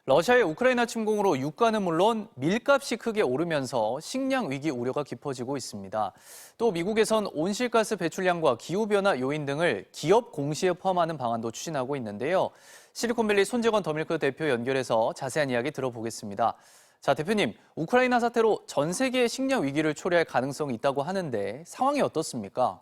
러시아의 우크라이나 침공으로 유가는 물론 밀값이 크게 오르면서 식량 위기 우려가 깊어지고 있습니다. 또 미국에선 온실가스 배출량과 기후변화 요인 등을 기업 공시에 포함하는 방안도 추진하고 있는데요. 실리콘밸리 손재건 더밀크 대표 연결해서 자세한 이야기 들어보겠습니다. 자, 대표님, 우크라이나 사태로 전 세계의 식량 위기를 초래할 가능성이 있다고 하는데 상황이 어떻습니까?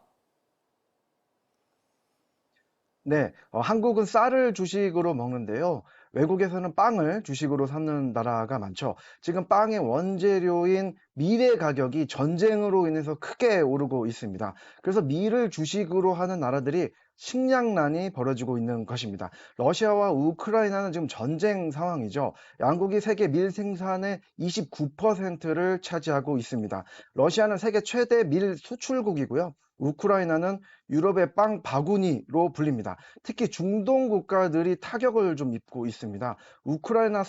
네, 한국은 쌀을 주식으로 먹는데요. 외국에서는 빵을 주식으로 사는 나라가 많죠. 지금 빵의 원재료인 밀의 가격이 전쟁으로 인해서 크게 오르고 있습니다. 그래서 밀을 주식으로 하는 나라들이 식량난이 벌어지고 있는 것입니다. 러시아와 우크라이나는 지금 전쟁 상황이죠. 양국이 세계 밀 생산의 29%를 차지하고 있습니다. 러시아는 세계 최대 밀 수출국이고요. 우크라이나는 유럽의 빵 바구니로 불립니다. 특히 중동 국가들이 타격을 좀 입고 있습니다. 우크라이나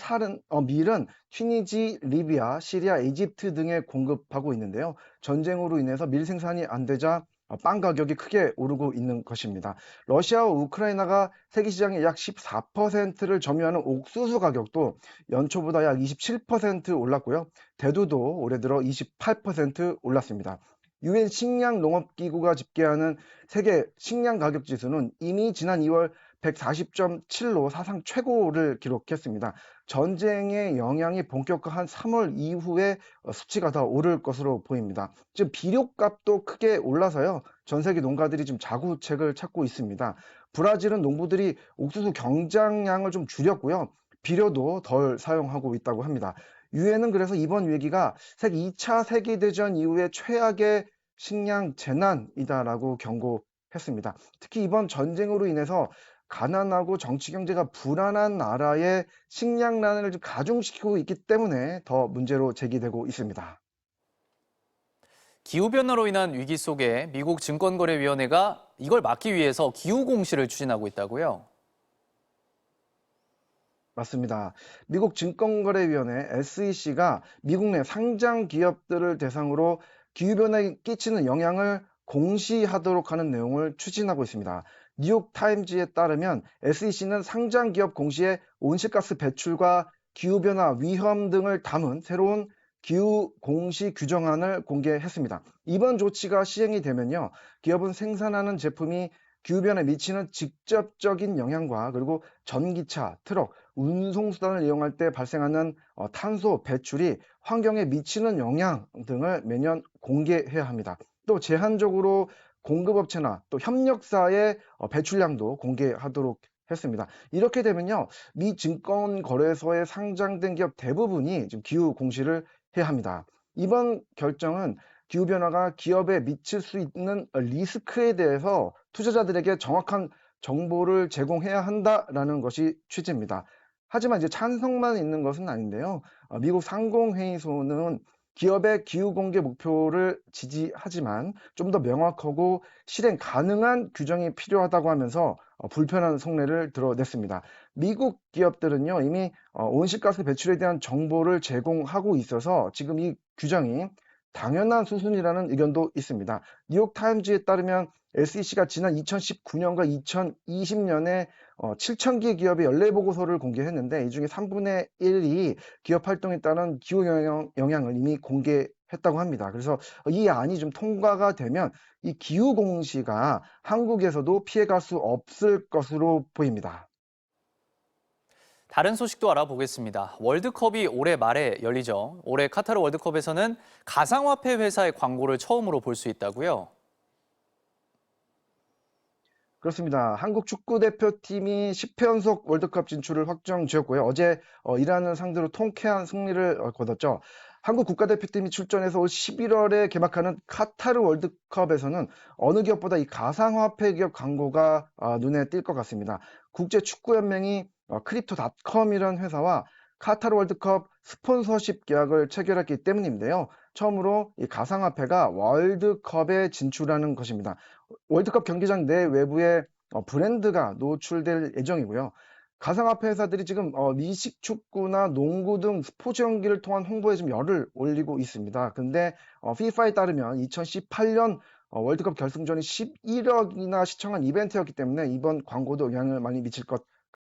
밀은 튀니지, 리비아, 시리아, 이집트 등에 공급하고 있는데요. 전쟁으로 인해서 밀 생산이 안 되자 빵 가격이 크게 오르고 있는 것입니다. 러시아와 우크라이나가 세계 시장의 약 14%를 점유하는 옥수수 가격도 연초보다 약 27% 올랐고요. 대두도 올해 들어 28% 올랐습니다. 유엔 식량농업기구가 집계하는 세계 식량 가격 지수는 이미 지난 2월 140.7로 사상 최고를 기록했습니다. 전쟁의 영향이 본격화한 3월 이후에 수치가 더 오를 것으로 보입니다. 지금 비료값도 크게 올라서요. 전 세계 농가들이 좀 자구책을 찾고 있습니다. 브라질은 농부들이 옥수수 경장량을 좀 줄였고요. 비료도 덜 사용하고 있다고 합니다. 유엔은 그래서 이번 위기가 2차 세계대전 이후에 최악의 식량 재난이다라고 경고했습니다. 특히 이번 전쟁으로 인해서 가난하고 정치 경제가 불안한 나라의 식량난을 좀 가중시키고 있기 때문에 더 문제로 제기되고 있습니다. 기후변화로 인한 위기 속에 미국 증권거래위원회가 이걸 막기 위해서 기후공시를 추진하고 있다고요? 맞습니다. 미국 증권거래위원회 SEC가 미국 내 상장 기업들을 대상으로 기후변화에 끼치는 영향을 공시하도록 하는 내용을 추진하고 있습니다. 뉴욕타임즈에 따르면 SEC는 상장 기업 공시에 온실가스 배출과 기후변화 위험 등을 담은 새로운 기후 공시 규정안을 공개했습니다. 이번 조치가 시행이 되면요, 기업은 생산하는 제품이 기후변화에 미치는 직접적인 영향과 그리고 전기차, 트럭, 운송수단을 이용할 때 발생하는 탄소 배출이 환경에 미치는 영향 등을 매년 공개해야 합니다. 또 제한적으로 공급업체나 또 협력사의 배출량도 공개하도록 했습니다. 이렇게 되면요, 미 증권거래소에 상장된 기업 대부분이 지금 기후 공시를 해야 합니다. 이번 결정은 기후변화가 기업에 미칠 수 있는 리스크에 대해서 투자자들에게 정확한 정보를 제공해야 한다라는 것이 취지입니다. 하지만 이제 찬성만 있는 것은 아닌데요. 미국 상공회의소는 기업의 기후 공개 목표를 지지하지만 좀 더 명확하고 실행 가능한 규정이 필요하다고 하면서 불편한 속내를 드러냈습니다. 미국 기업들은요, 이미 온실가스 배출에 대한 정보를 제공하고 있어서 지금 이 규정이 당연한 수순이라는 의견도 있습니다. 뉴욕타임즈에 따르면 SEC가 지난 2019년과 2020년에 7,000개 기업의 연례 보고서를 공개했는데 이 중에 3분의 1이 기업 활동에 따른 기후 영향을 이미 공개했다고 합니다. 그래서 이 안이 좀 통과가 되면 이 기후 공시가 한국에서도 피해갈 수 없을 것으로 보입니다. 다른 소식도 알아보겠습니다. 월드컵이 올해 말에 열리죠. 올해 카타르 월드컵에서는 가상화폐 회사의 광고를 처음으로 볼 수 있다고요? 그렇습니다. 한국 축구 대표팀이 10회 연속 월드컵 진출을 확정 지었고요. 어제 이란을 상대로 통쾌한 승리를 거뒀죠. 한국 국가대표팀이 출전해서 올 11월에 개막하는 카타르 월드컵에서는 어느 기업보다 이 가상화폐 기업 광고가 눈에 띌 것 같습니다. 국제축구연맹이 크립토닷컴이라는 회사와 카타르 월드컵 스폰서십 계약을 체결했기 때문인데요. 처음으로 이 가상화폐가 월드컵에 진출하는 것입니다. 월드컵 경기장 내 외부에 브랜드가 노출될 예정이고요. 가상화폐 회사들이 지금 미식 축구나 농구 등 스포츠 경기를 통한 홍보에 좀 열을 올리고 있습니다. 근데 FIFA에 따르면 2018년 월드컵 결승전이 11억이나 시청한 이벤트였기 때문에 이번 광고도 영향을 많이 미칠 것